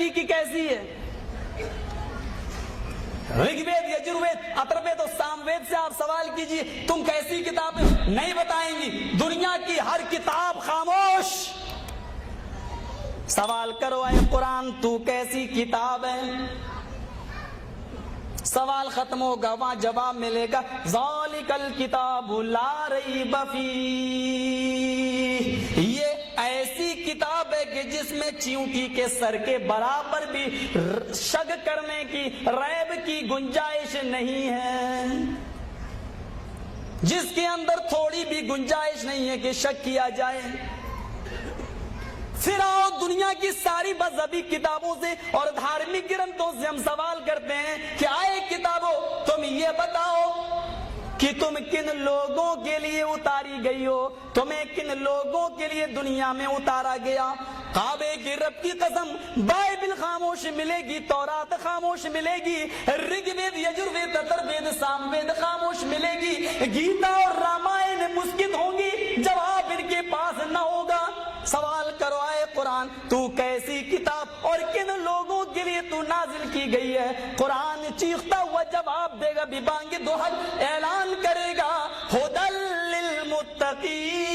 کی کیسی ہے؟ رگ وید، یجروید، اتروید اور سام وید سے آپ سوال کیجئے تم کیسی کتاب نہیں بتائیں گی؟ دنیا کی ہر کتاب خاموش۔ سوال کرو اے قرآن تو کیسی کتاب ہے؟ سوال ختم ہوگا، وہاں جواب ملے گا ذالک الکتاب لا ریب فیہ، یہ ایسی کتاب ہے کہ جس میں چیونٹی کے سر کے برابر بھی شک کرنے کی، ریب کی گنجائش نہیں ہے، جس کے اندر تھوڑی بھی گنجائش نہیں ہے کہ شک کیا جائے۔ پھر آؤ دنیا کی ساری مذہبی کتابوں سے اور دھارمک گرنتھوں سے ہم سوال کرتے ہیں کہ آئے کتابوں تم یہ بتاؤ کہ تم کن لوگوں کے لیے اتاری گئی ہو، تمہیں کن لوگوں کے لیے دنیا میں اتارا گیا۔ کعبے کی رب کی قسم بائبل خاموش ملے گی، تورات خاموش ملے گی، رگ وید، یجروید، اتروید، سام وید خاموش ملے گی، گیتا اور رامائن مسکت ہوں گی، جواب ان کے پاس نہ ہوگا۔ سوال کرو اے قرآن تو کیسی کتاب اور کن لوگوں کے لیے تو نازل کی گئی ہے؟ قرآن چیختا ہوا جواب دے گا، ببانگ دوحل اعلان کرے گا ھدی للمتقین،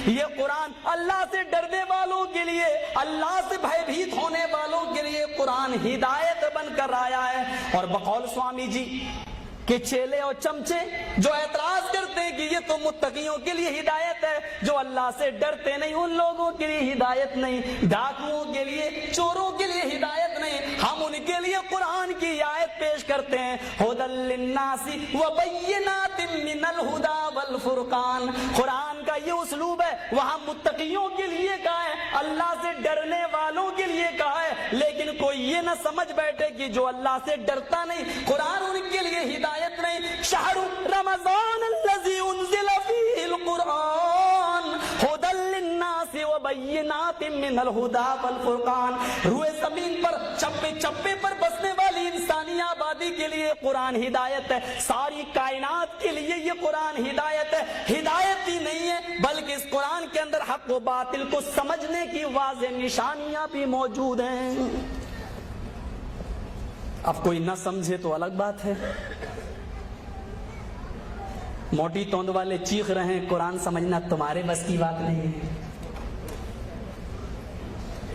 یہ قرآن اللہ سے ڈرنے والوں کے لیے، اللہ سے بھیبھیت ہونے والوں کے لیے قرآن ہدایت بن کر آیا ہے۔ اور بقول سوامی جی کہ چیلے اور چمچے جو اعتراض کرتے ہیں کہ یہ تو متقیوں کے لیے ہدایت ہے، جو اللہ سے ڈرتے نہیں ان لوگوں کے لیے ہدایت نہیں، ڈاکوؤں کے لیے، چوروں کے لیے ہدایت نہیں، ہم ان کے لیے قرآن کی آیت پیش کرتے ہیں ھدی للناس وبینات من الھدی والفرقان۔ قرآن کا یہ اسلوب ہے، وہاں متقیوں کے لیے کہا ہے، اللہ سے ڈرنے والوں کے لیے کہا ہے، لیکن کوئی یہ نہ سمجھ بیٹھے کہ جو اللہ سے ڈرتا نہیں قرآن ان کے لیے ہدایت نہیں۔ شہر رمضان الذی انزل فیہ القرآن ھدی للناس وبینات من الھدی والفرقان۔ روئے زمین پر چپے چپے پر بسنے والی انسانی آبادی کے لیے قرآن ہدایت ہے، ساری کائنات کے لیے یہ قرآن ہدایت ہے۔ ہدایت ہی نہیں ہے بلکہ اس قرآن کے اندر حق و باطل کو سمجھنے کی واضح نشانیاں بھی موجود ہیں۔ اب کوئی نہ سمجھے تو الگ بات ہے، موٹی توند والے چیخ رہے ہیں قرآن سمجھنا تمہارے بس کی بات نہیں ہے،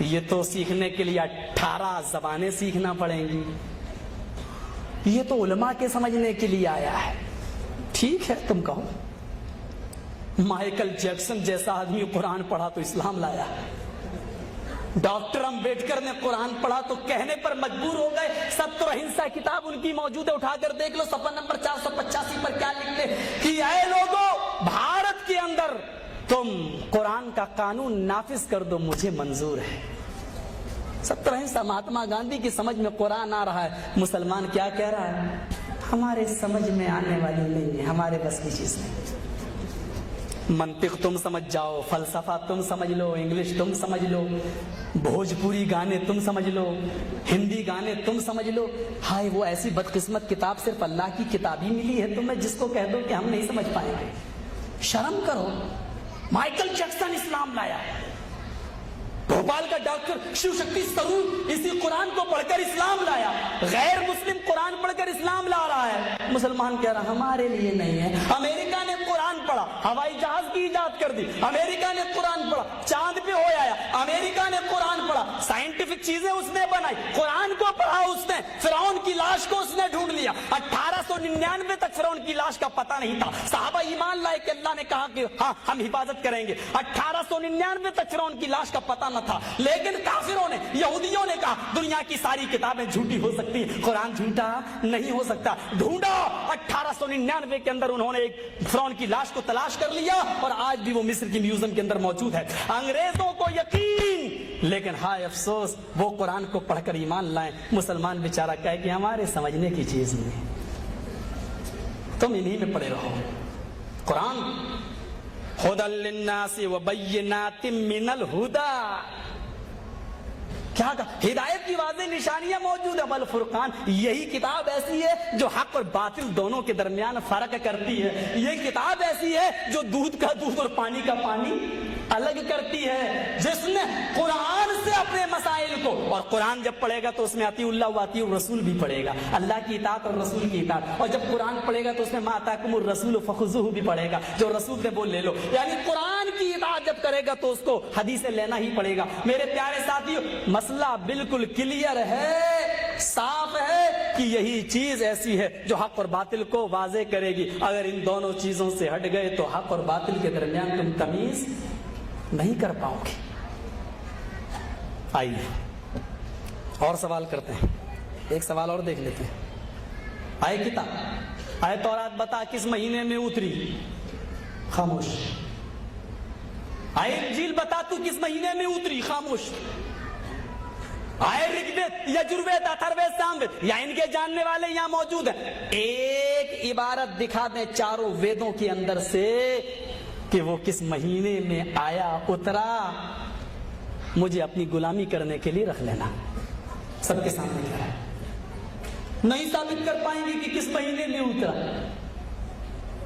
یہ تو سیکھنے کے لیے 18 زبانیں سیکھنا پڑیں گی، یہ تو علماء کے سمجھنے کے لیے آیا ہے۔ ٹھیک ہے تم کہو مائیکل جیکسن جیسا آدمی قرآن پڑھا تو اسلام لایا، ڈاکٹر امبیڈکر نے قرآن پڑھا تو کہنے پر مجبور ہو گئے۔ ستر اہنسا کتاب ان کی موجود ہے، اٹھا کر دیکھ لو، صفحہ نمبر 485 پر کیا لکھتے کہ اے لوگوں بھارت کے اندر تم قرآن کا قانون نافذ کر دو مجھے منظور ہے۔ ستر اہنسا مہاتما گاندھی کی سمجھ میں قرآن آ رہا ہے، مسلمان کیا کہہ رہا ہے؟ ہمارے سمجھ میں آنے والی نہیں ہے، ہمارے بس کی چیز نہیں۔ منطق تم سمجھ جاؤ، فلسفہ تم سمجھ لو، انگلش تم سمجھ لو، بھوجپوری گانے تم سمجھ لو، ہندی گانے تم سمجھ لو، ہائے وہ ایسی بدقسمت کتاب صرف اللہ کی کتاب ہی ملی ہے تمہیں جس کو کہہ دو کہ ہم نہیں سمجھ پائیں گے۔ شرم کرو، مائیکل جیکسن اسلام لایا، بھوپال کا ڈاکٹر شیو شکتی سرور اسی قرآن کو پڑھ کر اسلام لایا، غیر مسلم قرآن پڑھ کر اسلام لا رہا ہے، مسلمان کہہ رہا ہمارے لیے نہیں ہے۔ امریکہ نے قرآن پڑھا، ہوائی جہاز کی ایجاد کر دی، امریکہ نے قرآن پڑھا، چاند پہ ہو آیا، امریکہ نے قرآن پڑھا، سائنٹیفک چیزیں اس نے بنائی، قرآن کو پڑھا اس نے، فرعون کی لاش کو اس نے ڈھونڈ لیا، 1899 تک فرعون کی لاش کا پتہ نہیں تھا، صحابہ ایمان لائے کہ اللہ نے کہا کہ ہاں ہم حفاظت کریں گے، 1899 تک فرعون کی لاش کا پتہ نہ تھا، لیکن کافروں نے، یہودیوں نے کہا دنیا کی ساری کتابیں جھوٹی ہو سکتی ہیں، قرآن جھوٹا نہیں ہو سکتا، ڈھونڈا، 1899 کے اندر انہوں نے ایک فرعون کی لاش کو تلاش کر لیا اور آج بھی وہ مصر کی میوزیم کے اندر موجود ہے۔ انگریزوں کو یقین، لیکن ہائے افسوس وہ قرآن کو پڑھ کر ایمان لائیں، مسلمان بیچارہ کہے کہ ہمارے سمجھنے کی چیز نہیں، تم انہی میں پڑے رہو۔ قرآن ھدی للناس وبینات من الھدی، کیا کہا؟ ہدایت کی واضح نشانیاں موجود ہے، والفرقان، یہی کتاب ایسی ہے جو حق اور باطل دونوں کے درمیان فرق کرتی ہے، یہ کتاب ایسی ہے جو دودھ کا دودھ اور پانی کا پانی الگ کرتی ہے، جس نے قرآن سے اپنے مسائل کو اور قرآن جب پڑھے گا تو اس میں اطیعوا اللہ و اطیعوا الرسول بھی پڑھے گا، اللہ کی اطاعت اور رسول کی اطاعت، اور جب قرآن پڑھے گا تو اس میں ما آتاکم الرسول فخذوہ بھی پڑھے گا، جو رسول نے وہ لے لو، یعنی قرآن کی اطاعت جب کرے گا تو اس کو حدیث لینا ہی پڑے گا۔ میرے پیارے ساتھیو، مسئلہ بالکل کلیئر ہے، صاف ہے کہ یہی چیز ایسی ہے جو حق اور باطل کو واضح کرے گی۔ اگر ان دونوں چیزوں سے ہٹ گئے تو حق اور باطل کے درمیان تم تمیز نہیں کر پاؤ گے۔ آئیے اور سوال کرتے ہیں، ایک سوال اور دیکھ لیتے ہیں۔ آئے کتاب، آئے تورات بتا کس مہینے میں اتری؟ خاموش۔ آئے انجیل بتا تو کس مہینے میں اتری؟ خاموش۔ آئے رگوید، یجروید، اتھروید، ساموید، یا ان کے جاننے والے یہاں موجود ہیں، ایک عبارت دکھا دیں چاروں ویدوں کے اندر سے کہ وہ کس مہینے میں آیا، اترا، مجھے اپنی غلامی کرنے کے لیے رکھ لینا۔ سب کے سامنے کیا ہے؟ نہیں ثابت کر پائیں گے کہ کس مہینے میں اترا۔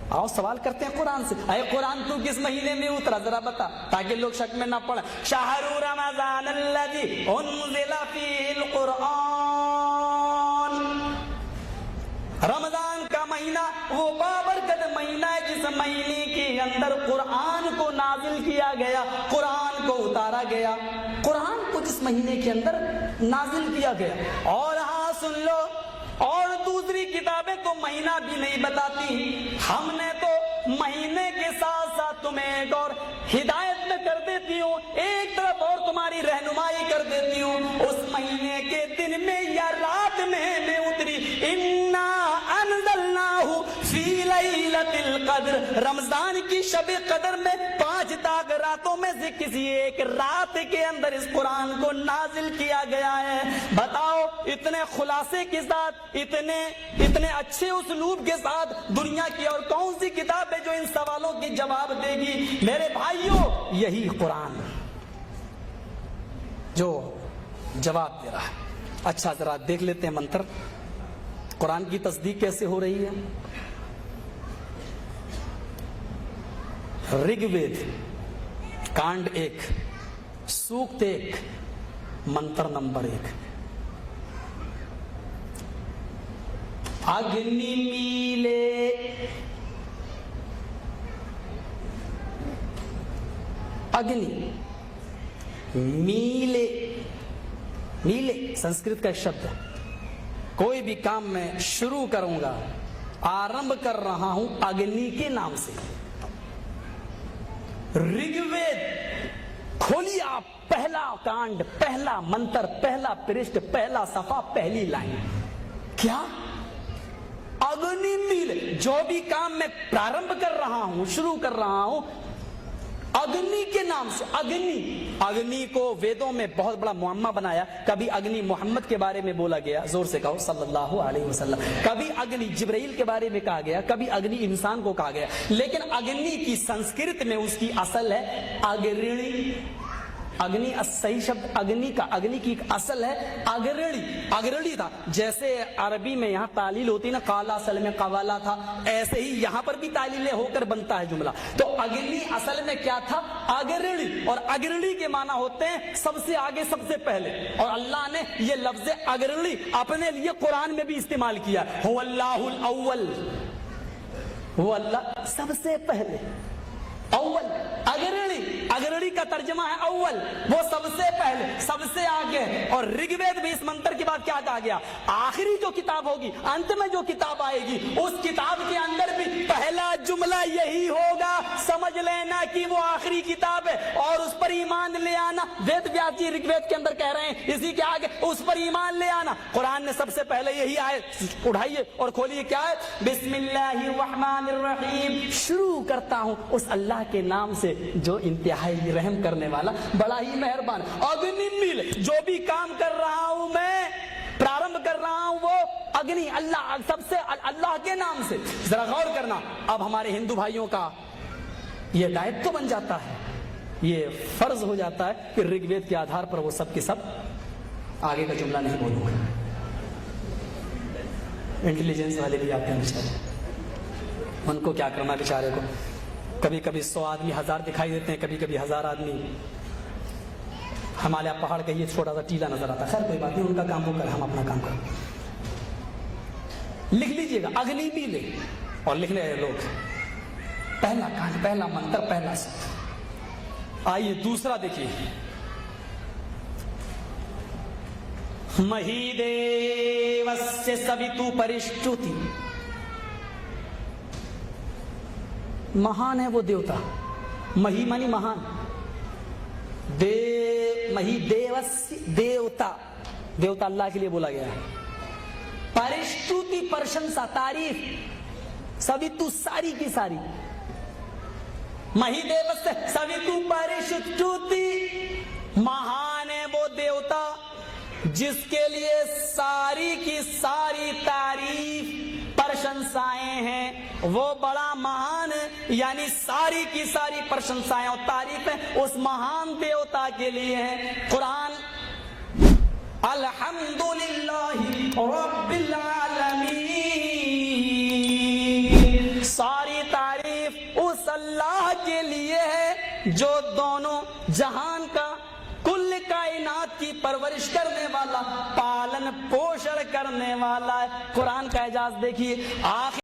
آؤ سوال کرتے ہیں قرآن سے، اے قرآن تو کس مہینے میں اترا ذرا بتا، تاکہ لوگ شک میں نہ پڑیں۔ شہر رمضان الذی انزل فیہ القرآن، رمضان کا مہینہ وہ بابرکت مہینہ ہے جس مہینے کے اندر قرآن کو نازل کیا گیا، قرآن کو اتارا گیا، قرآن کو جس مہینے کے اندر نازل کیا گیا۔ اور ہاں سن لو، اور دوسری کتابیں تو مہینہ بھی نہیں بتاتی، ہم نے تو مہینے کے ساتھ ساتھ تمہیں ایک اور ہدایت میں کر دیتی ہوں، ایک طرف اور تمہاری رہنمائی کر دیتی ہوں، اس مہینے کے دن میں یا رات میں اتری۔ انا انزلناہ فی لیلۃ القدر، رمضان کی شب قدر میں 5 تاک راتوں میں سے کسی ایک رات کے اندر اس قرآن کو نازل کیا گیا ہے۔ بتاؤ اتنے خلاصے کے ساتھ، اتنے اچھے اسلوب کے ساتھ دنیا کی اور کون سی کتاب ہے جو ان سوالوں کی جواب دے گی؟ میرے بھائیوں، یہی قرآن جو جواب دے رہا ہے۔ اچھا ذرا دیکھ لیتے ہیں منتر، قرآن کی تصدیق کیسے ہو رہی ہے۔ رگ وید کانڈ 1 سوکت 1 منتر نمبر 1۔ اگنی میلے، اگنی میلے، میلے سنسکرت کا ایک شبد ہے۔ کوئی بھی کام میں شروع کروں گا، آرمب کر رہا ہوں اگنی کے نام سے۔ رگوید کھولیے آپ، پہلا کانڈ، پہلا منتر، پہلا پرشت، پہلا صفحہ، پہلی لائن، کیا؟ اگنی میل، جو بھی کام میں پرارمب کر رہا ہوں، شروع کر رہا ہوں، اگنی کے نام سے۔ اگنی کو ویدوں میں بہت بڑا معمہ بنایا، کبھی اگنی محمد کے بارے میں بولا گیا، زور سے کہو صلی اللہ علیہ وسلم، کبھی اگنی جبرائیل کے بارے میں کہا گیا، کبھی اگنی انسان کو کہا گیا، لیکن اگنی کی سنسکرت میں اس کی اصل ہے اگرنی۔ اگنی صحیح شبد اگنی کا، اگنی کی ایک اصل ہے اگرڑی، اگرڑی تھا۔ جیسے عربی میں یہاں تعلیل ہوتی نا، قالا اصل میں قوالا تھا، ایسے ہی یہاں پر بھی تعلیلیں ہو کر بنتا ہے جملہ۔ تو اگنی اصل میں کیا تھا؟ اگرڑی، اور اگرڑی کے معنی ہوتے ہیں سب سے آگے، سب سے پہلے، اور اللہ نے یہ لفظ اگرڑی اپنے لیے قرآن میں بھی استعمال کیا۔ هو اللہ الاول، وہ اللہ سب سے پہلے، اول، اگرڑی، اگرڑی کا ترجمہ ہے اول، وہ سب سے پہلے، سب سے آگے۔ اور رگوید بھی اس منتر کے بعد کیا کہا گیا؟ آخری جو کتاب ہوگی، انت میں جو کتاب آئے گی، اس کتاب کے اندر بھی پہلا جملہ یہی ہوگا، سمجھ لینا کہ وہ آخری کتاب ہے اور اس پر ایمان لے آنا۔ وید ویاس جی رگوید کے اندر کہہ رہے ہیں، اسی کے آگے اس پر ایمان لے آنا۔ قرآن نے سب سے پہلے یہی آیت اٹھائیے اور کھولیے، کیا ہے؟ بسم اللہ الرحمن الرحیم، شروع کرتا ہوں اس اللہ کے نام سے جو انتہائی رحم کرنے والا، بڑا ہی مہربان۔ اگنی میل، جو بھی کام کر رہا ہوں میں، پرارمب کر رہا ہوں، وہ اگنی، اللہ، سب سے اللہ کے نام سے۔ ذرا غور کرنا، اب ہمارے ہندو بھائیوں کا یہ دائتو بن جاتا ہے، یہ فرض ہو جاتا ہے کہ رگ وید کے آدھار پر وہ سب کے سب، آگے کا جملہ نہیں بولوں گا، انٹیلیجنس والے بھی آتے ہیں بیچارے، ان کو کیا کرنا بیچارے کو، کبھی کبھی 100 آدمی 1000 دکھائی دیتے ہیں، کبھی کبھی 1000 آدمی ہمالیہ پہاڑ کا یہ چھوٹا سا ٹیلا نظر آتا ہے، خیر کوئی بات نہیں، ان کا کام وہ کرے، ہم اپنا کام کریں۔ لکھ لیجئے گا اگنی میلے، اور لکھنے رہے لوگ، پہلا کانڈ، پہلا منتر، پہلا سب۔ آئیے دوسرا دیکھیے، مہی دیوسیہ سویتو پرشٹوتی، مہان ہے وہ دیوتا، مہی مانی مہان، مہی دیوسیہ دیوتا، دیوتا اللہ کے لیے بولا گیا ہے، پرشٹوتی پرشنسا تعریف، سویتو ساری کی ساری، مہی دیوسیہ سویتو پرشٹوتی، مہان ہے وہ دیوتا جس کے لیے ساری کی ساری تعریف پرشنسائیں ہیں، وہ بڑا مہان ہے، یعنی ساری کی ساری پرشنسائیں اور تعریفیں اس مہان دیوتا کے لیے ہیں۔ قرآن الحمدللہ رب العالمین، ساری تعریف اس اللہ کے لیے ہے جو دونوں جہان کا، کل کائنات کی پرورش کرنے والا، پالن پوشن کرنے والا ہے۔ قرآن کا اعجاز دیکھیے، آخر